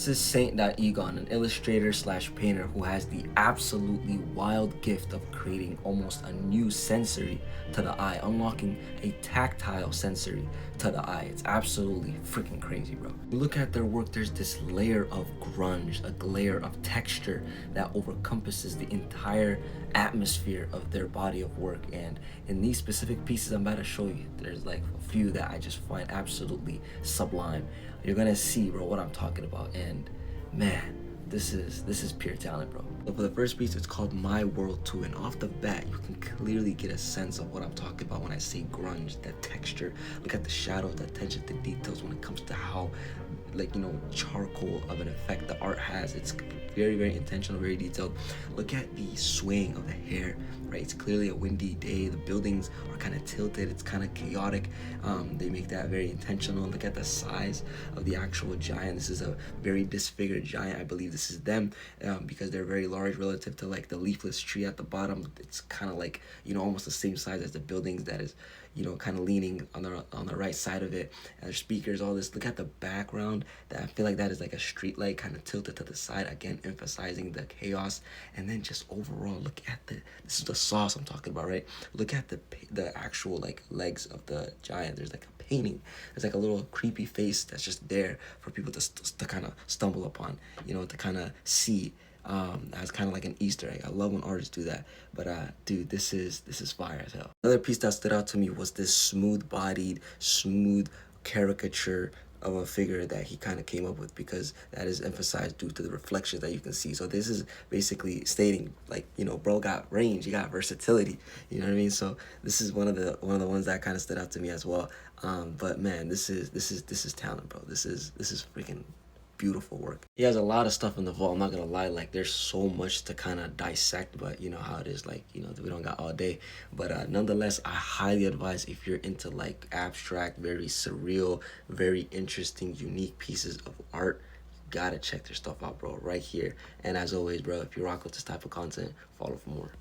This is Saint Egon, an illustrator slash painter who has the absolutely wild gift of creating almost a new sensory to the eye, unlocking a tactile sensory to the eye. It's absolutely freaking crazy, bro. You look at their work, there's this layer of grunge, a layer of texture that overcompasses the entire atmosphere of their body of work. And in these specific pieces I'm about to show you, there's like a few that I just find absolutely sublime. You're gonna see, bro, what I'm talking about. And man, this is pure talent, bro. So for the first piece, it's called My World 2, and off the bat you can clearly get a sense of what I'm talking about when I say grunge. That texture, look at the shadows, the attention to details when it comes to how, like, you know, charcoal of an effect the art has. It's very, very intentional, very detailed. Look at the swaying of the hair, right? It's clearly a windy day. The buildings are kind of tilted. It's kind of chaotic. They make that very intentional. Look at the size of the actual giant. This is a very disfigured giant. I believe this is them, because they're very large relative to like the leafless tree at the bottom. It's kind of like, you know, almost the same size as the buildings that is, you know, kind of leaning on the right side of it. And there's speakers, all this. Look at the background. That I feel like that is like a street light kind of tilted to the side, again emphasizing the chaos. And then just overall, look at this is the sauce I'm talking about, right? Look at the actual like legs of the giant. There's like a painting. There's like a little creepy face that's just there for people to kind of stumble upon, you know, to kind of see, as kind of like an Easter egg. I love when artists do that. But dude, this is fire as hell. Another piece that stood out to me was this smooth-bodied, smooth caricature of a figure that he kind of came up with, because that is emphasized due to the reflections that you can see. So this is basically stating, like, you know, bro got range, he got versatility, you know what I mean? So this is one of the ones that kind of stood out to me as well. But man, this is talent, bro. This is freaking beautiful work. He has a lot of stuff in the vault, I'm not gonna lie. Like, there's so much to kind of dissect, but you know how it is, like, you know, we don't got all day. But nonetheless, I highly advise, if you're into like abstract, very surreal, very interesting, unique pieces of art, you gotta check their stuff out, bro, right here. And as always, bro, if you rock with this type of content, follow for more.